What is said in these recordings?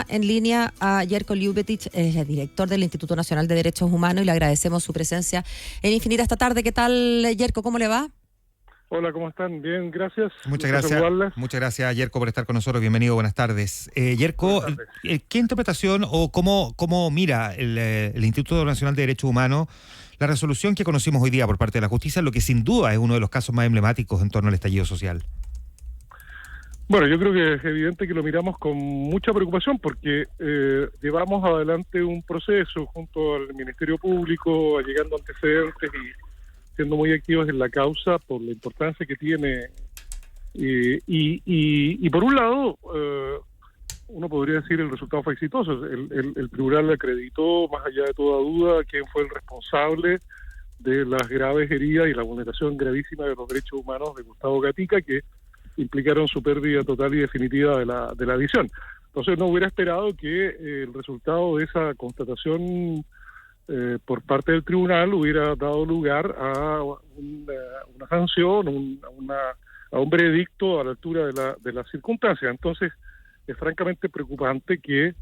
ya en línea a Jerko Ljubetić, es el director del Instituto Nacional de Derechos Humanos, y le agradecemos su presencia en Infinita esta tarde. ¿Qué tal, Jerko? ¿Cómo le va? Hola, ¿cómo están? Bien, gracias. Muchas gracias, Jerko, por estar con nosotros. Bienvenido, buenas tardes. Jerko, Buenas tardes. ¿Qué interpretación o cómo mira el Instituto Nacional de Derechos Humanos la resolución que conocimos hoy día por parte de la justicia, lo que sin duda es uno de los casos más emblemáticos en torno al estallido social? Bueno, yo creo que es evidente que lo miramos con mucha preocupación porque llevamos adelante un proceso junto al Ministerio Público, allegando antecedentes y siendo muy activos en la causa por la importancia que tiene. Y por un lado, uno podría decir el resultado fue exitoso. El tribunal acreditó, más allá de toda duda, quién fue el responsable de las graves heridas y la vulneración gravísima de los derechos humanos de Gustavo Gatica, que implicaron su pérdida total y definitiva de la visión. Entonces no hubiera esperado que el resultado de esa constatación por parte del tribunal hubiera dado lugar a una sanción, a un veredicto a la altura de las circunstancias. Entonces es francamente preocupante que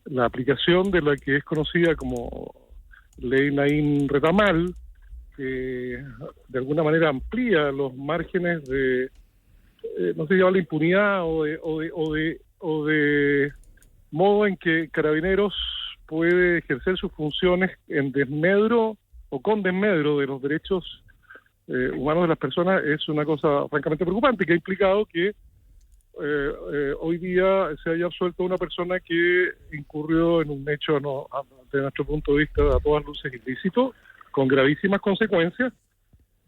la aplicación de la que es conocida como Ley Naín Retamal, que de alguna manera amplía los márgenes de, no sé si llama la impunidad o de modo en que Carabineros puede ejercer sus funciones en desmedro o con desmedro de los derechos humanos de las personas, es una cosa francamente preocupante, que ha implicado que hoy día se haya absuelto una persona que incurrió en un hecho, desde nuestro punto de vista, a todas luces ilícito, con gravísimas consecuencias,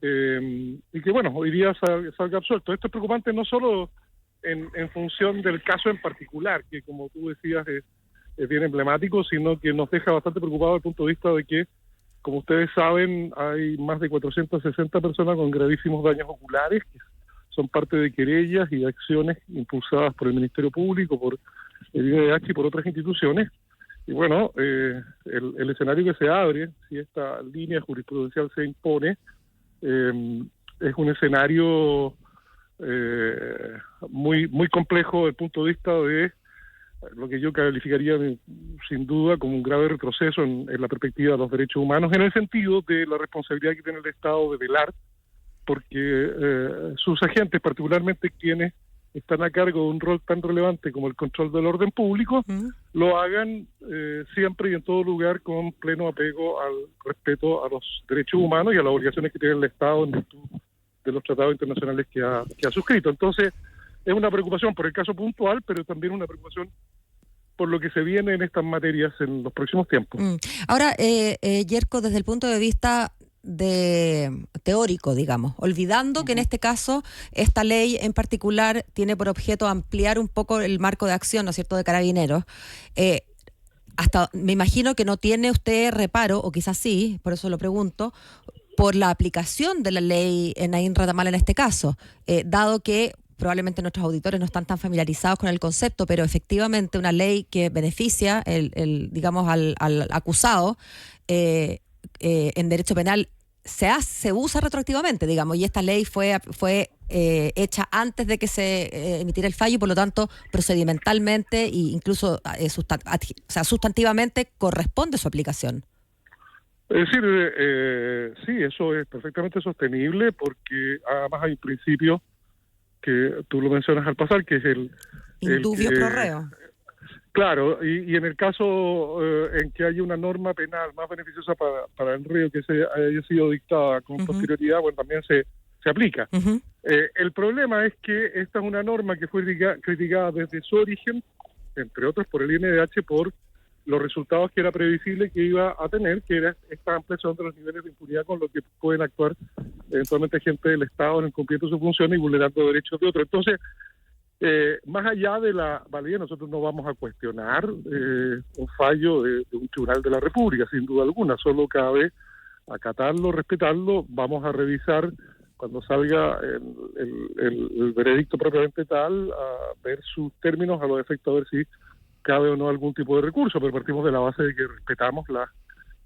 y que, bueno, hoy día salga absuelto. Esto es preocupante no solo en función del caso en particular, que como tú decías es bien emblemático, sino que nos deja bastante preocupados desde el punto de vista de que, como ustedes saben, hay más de 460 personas con gravísimos daños oculares, que son parte de querellas y de acciones impulsadas por el Ministerio Público, por el IDH y por otras instituciones. Y bueno, el escenario que se abre, si esta línea jurisprudencial se impone, es un escenario muy complejo desde el punto de vista de lo que yo calificaría sin duda como un grave retroceso en la perspectiva de los derechos humanos, en el sentido de la responsabilidad que tiene el Estado de velar porque sus agentes, particularmente quienes están a cargo de un rol tan relevante como el control del orden público, lo hagan siempre y en todo lugar con pleno apego al respeto a los derechos humanos y a las obligaciones que tiene el Estado en virtud de los tratados internacionales que ha suscrito. Entonces, es una preocupación por el caso puntual, pero también una preocupación por lo que se viene en estas materias en los próximos tiempos. Ahora, Jerko, desde el punto de vista teórico, digamos, olvidando que en este caso esta ley en particular tiene por objeto ampliar un poco el marco de acción, ¿no es cierto?, de Carabineros. Hasta me imagino que no tiene usted reparo, o quizás sí, por eso lo pregunto, por la aplicación de la ley Naín Retamal en este caso, dado que probablemente nuestros auditores no están tan familiarizados con el concepto, pero efectivamente una ley que beneficia digamos al acusado en derecho penal se usa retroactivamente, digamos, y esta ley fue hecha antes de que se emitiera el fallo y por lo tanto procedimentalmente e incluso sustantivamente corresponde su aplicación. Es decir, sí, eso es perfectamente sostenible porque además hay un principio que tú lo mencionas al pasar, que es el indubio pro reo. Claro, y en el caso en que haya una norma penal más beneficiosa para el reo que haya sido dictada con posterioridad, bueno, también se aplica. El problema es que esta es una norma que fue criticada desde su origen, entre otros por el INDH, por los resultados que era previsible que iba a tener, que era esta ampliación de los niveles de impunidad con los que pueden actuar eventualmente agentes del Estado en el cumplimiento de su función y vulnerando derechos de otros. Entonces, más allá de la validez, nosotros no vamos a cuestionar un fallo de un tribunal de la República, sin duda alguna, solo cabe acatarlo, respetarlo. Vamos a revisar cuando salga el veredicto propiamente tal, a ver sus términos, a los efectos, a ver si cabe o no algún tipo de recurso, pero partimos de la base de que respetamos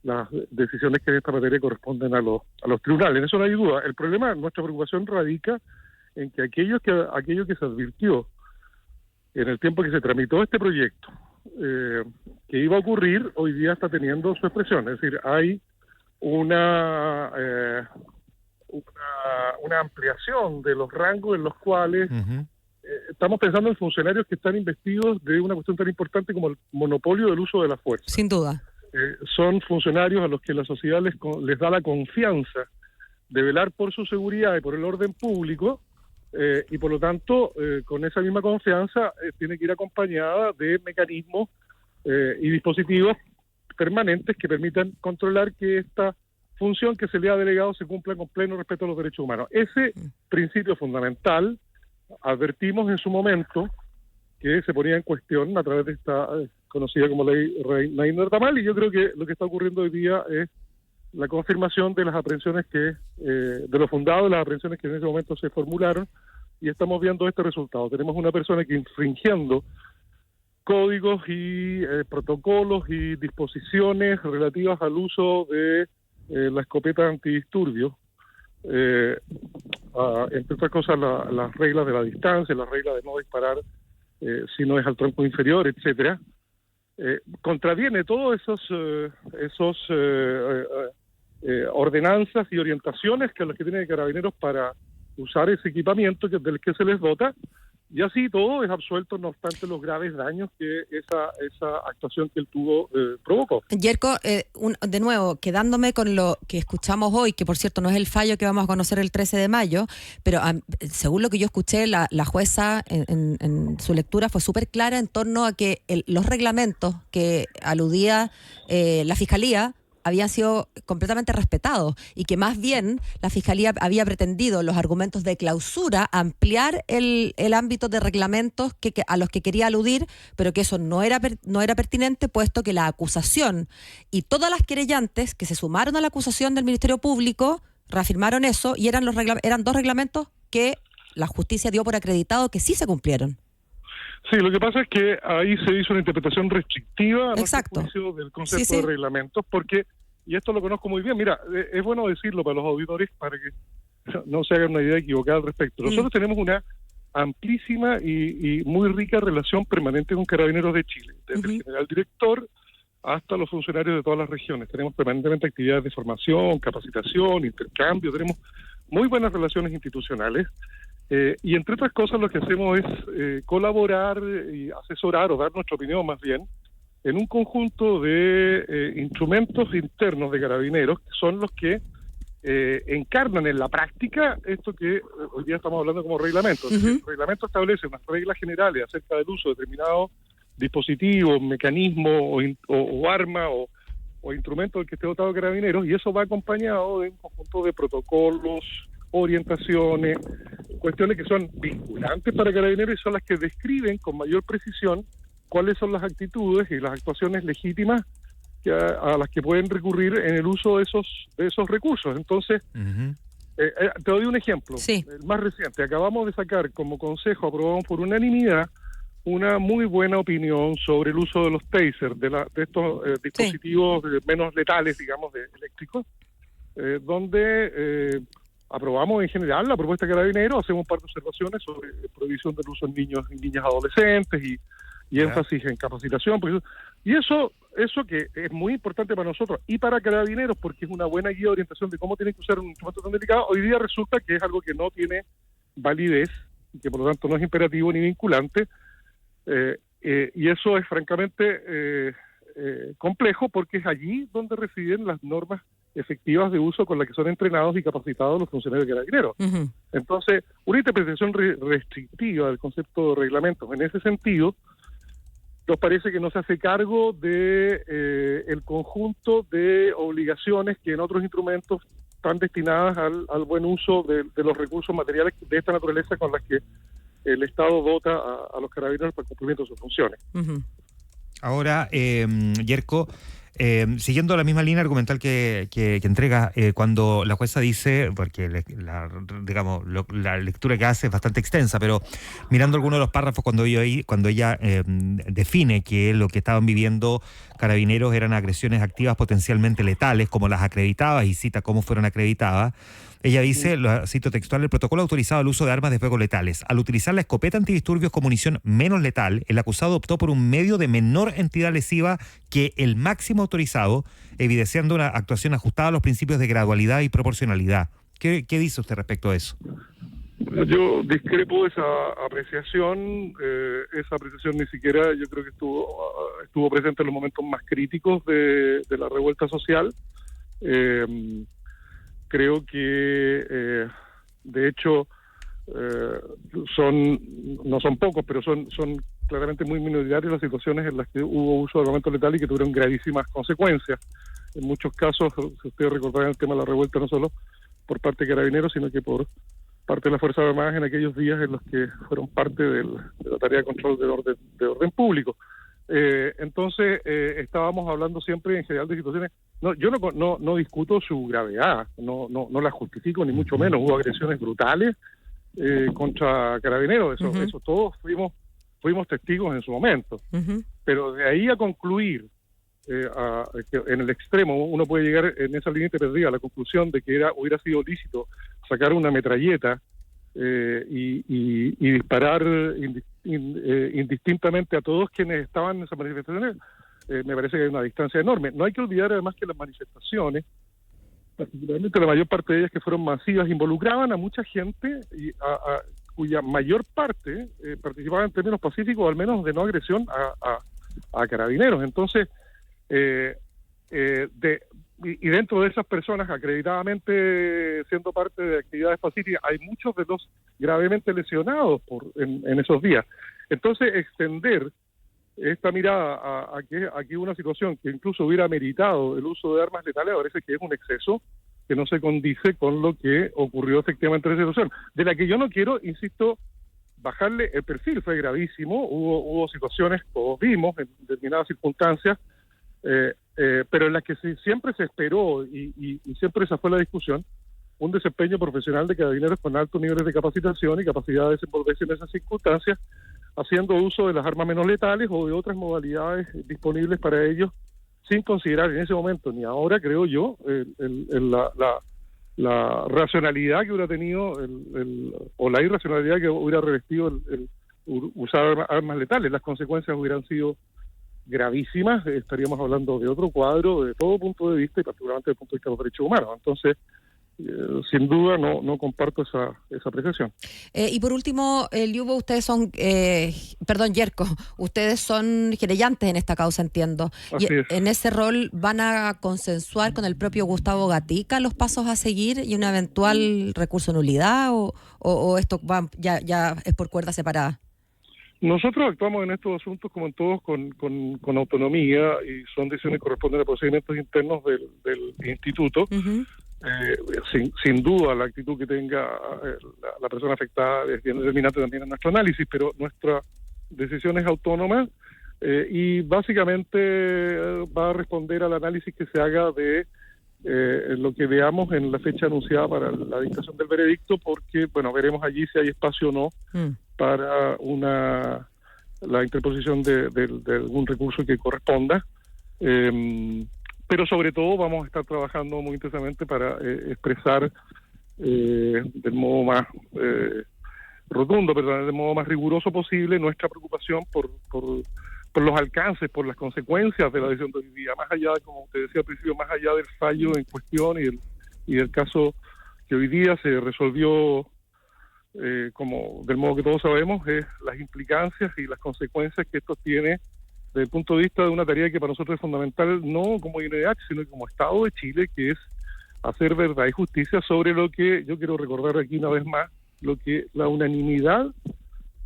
las decisiones que en esta materia corresponden a los tribunales. En eso no hay duda. El problema, nuestra preocupación radica en que aquello que se advirtió en el tiempo que se tramitó este proyecto, que iba a ocurrir, hoy día está teniendo su expresión. Es decir, hay una ampliación de los rangos en los cuales estamos pensando en funcionarios que están investidos de una cuestión tan importante como el monopolio del uso de la fuerza. Sin duda. Son funcionarios a los que la sociedad les da la confianza de velar por su seguridad y por el orden público, y por lo tanto, con esa misma confianza, tiene que ir acompañada de mecanismos y dispositivos permanentes que permitan controlar que esta función que se le ha delegado se cumpla con pleno respeto a los derechos humanos. Ese principio fundamental, advertimos en su momento que se ponía en cuestión a través de esta conocida como ley Reiner-Tamal, y yo creo que lo que está ocurriendo hoy día es la confirmación de las aprehensiones de lo fundado de las aprehensiones que en ese momento se formularon, y estamos viendo este resultado. Tenemos una persona que, infringiendo códigos y protocolos y disposiciones relativas al uso de la escopeta antidisturbios, entre otras cosas las reglas de la distancia, las reglas de no disparar si no es al tronco inferior, etcétera, contraviene todos esos ordenanzas y orientaciones que los que tienen Carabineros para usar ese equipamiento del que se les dota, y así todo es absuelto, no obstante los graves daños que esa actuación que él tuvo provocó. Yerko, de nuevo, quedándome con lo que escuchamos hoy, que por cierto no es el fallo que vamos a conocer el 13 de mayo, pero según lo que yo escuché, la jueza en su lectura fue súper clara en torno a que los reglamentos que aludía la Fiscalía habían sido completamente respetados, y que más bien la Fiscalía había pretendido, los argumentos de clausura, ampliar el ámbito de reglamentos a los que quería aludir, pero que eso no era pertinente, puesto que la acusación y todas las querellantes que se sumaron a la acusación del Ministerio Público reafirmaron eso, y eran dos reglamentos que la justicia dio por acreditado que sí se cumplieron. Sí, lo que pasa es que ahí se hizo una interpretación restrictiva Exacto. A nuestro juicio del concepto de reglamentos, porque, y esto lo conozco muy bien, mira, es bueno decirlo para los auditores para que no se hagan una idea equivocada al respecto. Nosotros tenemos una amplísima y muy rica relación permanente con Carabineros de Chile, desde el general director hasta los funcionarios de todas las regiones. Tenemos permanentemente actividades de formación, capacitación, intercambio, tenemos muy buenas relaciones institucionales. Y entre otras cosas lo que hacemos es colaborar y asesorar, o dar nuestra opinión más bien, en un conjunto de instrumentos internos de Carabineros, que son los que encarnan en la práctica esto que hoy día estamos hablando como reglamento. El reglamento establece unas reglas generales acerca del uso de determinados dispositivos, mecanismos o arma o instrumento del que esté dotado Carabineros, y eso va acompañado de un conjunto de protocolos, orientaciones, cuestiones que son vinculantes para Carabineros y son las que describen con mayor precisión cuáles son las actitudes y las actuaciones legítimas a las que pueden recurrir en el uso de esos recursos. Entonces, te doy un ejemplo, el más reciente. Acabamos de sacar como consejo, aprobamos por unanimidad, una muy buena opinión sobre el uso de los tasers, de estos dispositivos menos letales, digamos, eléctricos, donde aprobamos en general la propuesta de Carabineros, hacemos un par de observaciones sobre prohibición del uso en niños y niñas adolescentes y énfasis en capacitación. Y eso que es muy importante para nosotros y para Carabineros, porque es una buena guía de orientación de cómo tienen que usar un instrumento tan delicado, hoy día resulta que es algo que no tiene validez y que por lo tanto no es imperativo ni vinculante, y eso es francamente complejo, porque es allí donde residen las normas efectivas de uso con las que son entrenados y capacitados los funcionarios de Carabineros. Entonces, una interpretación restrictiva del concepto de reglamentos en ese sentido nos parece que no se hace cargo de el conjunto de obligaciones que en otros instrumentos están destinadas al buen uso de los recursos materiales de esta naturaleza con las que el Estado dota a los Carabineros para el cumplimiento de sus funciones. Ahora, Yerko, siguiendo la misma línea argumental que entrega, cuando la jueza dice, porque la lectura que hace es bastante extensa, pero mirando algunos de los párrafos cuando ella define que lo que estaban viviendo Carabineros eran agresiones activas potencialmente letales, como las acreditadas, y cita cómo fueron acreditadas, Ella dice, lo cito textual, el protocolo ha autorizado el uso de armas de fuego letales. Al utilizar la escopeta antidisturbios con munición menos letal, el acusado optó por un medio de menor entidad lesiva que el máximo autorizado, evidenciando una actuación ajustada a los principios de gradualidad y proporcionalidad. ¿Qué dice usted respecto a eso? Yo discrepo de esa apreciación. Esa apreciación ni siquiera yo creo que estuvo presente en los momentos más críticos de la revuelta social. Creo que de hecho no son pocos, pero son claramente muy minoritarias las situaciones en las que hubo uso de armamento letal y que tuvieron gravísimas consecuencias. En muchos casos, si ustedes recordarán el tema de la revuelta, no solo por parte de Carabineros, sino que por parte de las Fuerzas Armadas en aquellos días en los que fueron parte de la tarea de control de orden público. Entonces, estábamos hablando siempre en general de situaciones. Yo no discuto su gravedad, no la justifico, ni mucho menos. Hubo agresiones brutales contra Carabineros, eso todos fuimos testigos en su momento. Pero de ahí a concluir, que en el extremo uno puede llegar en esa línea intermedia a la conclusión de que hubiera sido lícito sacar una metralleta y disparar indistintamente a todos quienes estaban en esas manifestaciones. Me parece que hay una distancia enorme. No hay que olvidar además que las manifestaciones, particularmente la mayor parte de ellas que fueron masivas, involucraban a mucha gente cuya mayor parte participaba en términos pacíficos, o al menos de no agresión a Carabineros. Entonces, y dentro de esas personas acreditadamente siendo parte de actividades pacíficas, hay muchos de los gravemente lesionados en esos días. Entonces, extender esta mirada a que una situación que incluso hubiera meritado el uso de armas letales, parece que es un exceso que no se condice con lo que ocurrió efectivamente en esa situación, de la que yo no quiero, insisto, bajarle el perfil. Fue gravísimo, hubo situaciones, todos vimos, en determinadas circunstancias, pero en las que siempre se esperó y siempre esa fue la discusión, un desempeño profesional de Carabineros con altos niveles de capacitación y capacidad de desenvolverse en esas circunstancias, haciendo uso de las armas menos letales o de otras modalidades disponibles para ellos, sin considerar en ese momento ni ahora, creo yo, la racionalidad que hubiera tenido o la irracionalidad que hubiera revestido el usar armas letales. Las consecuencias hubieran sido gravísimas, estaríamos hablando de otro cuadro de todo punto de vista y particularmente desde el punto de vista de los derechos humanos. Entonces, sin duda no comparto esa apreciación. Y por último, Liubo, ustedes son, Yerko, ustedes son querellantes en esta causa, entiendo. Así y es. en ese rol van a consensuar con el propio Gustavo Gatica los pasos a seguir y un eventual recurso de nulidad o esto ya es por cuerda separada. Nosotros actuamos en estos asuntos, como en todos, con autonomía, y son decisiones que corresponden a procedimientos internos del instituto. Uh-huh. Sin duda la actitud que tenga la persona afectada es bien determinante también en nuestro análisis, pero nuestra decisión es autónoma y básicamente va a responder al análisis que se haga de lo que veamos en la fecha anunciada para la dictación del veredicto, porque veremos allí si hay espacio o no para la interposición de algún recurso que corresponda. Pero sobre todo vamos a estar trabajando muy intensamente para expresar del modo más rotundo, pero del modo más riguroso posible, nuestra preocupación por los alcances, por las consecuencias de la decisión de hoy día, más allá, como usted decía al principio, más allá del fallo en cuestión y del caso que hoy día se resolvió, como del modo que todos sabemos, es las implicancias y las consecuencias que esto tiene desde el punto de vista de una tarea que para nosotros es fundamental, no como INDH, sino como Estado de Chile, que es hacer verdad y justicia sobre lo que, yo quiero recordar aquí una vez más, lo que la unanimidad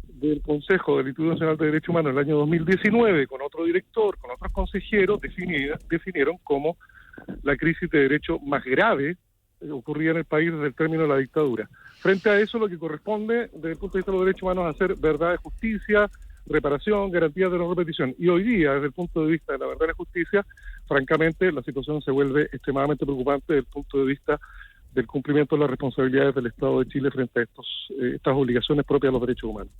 del Consejo del Instituto Nacional de Derechos Humanos en el año 2019, con otro director, con otros consejeros, definieron como la crisis de derecho más grave ocurría en el país desde el término de la dictadura. Frente a eso, lo que corresponde desde el punto de vista de los derechos humanos es hacer verdad y justicia, reparación, garantías de no repetición. Y hoy día, desde el punto de vista de la verdad y la justicia, francamente, la situación se vuelve extremadamente preocupante desde el punto de vista del cumplimiento de las responsabilidades del Estado de Chile frente a estas obligaciones propias de los derechos humanos.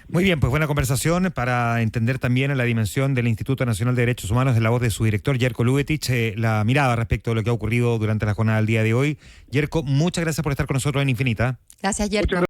Muy bien, pues buena conversación para entender también la dimensión del Instituto Nacional de Derechos Humanos de la voz de su director, Jerko Lubetich, la mirada respecto a lo que ha ocurrido durante la jornada del día de hoy. Jerko, muchas gracias por estar con nosotros en Infinita. Gracias, Yerko.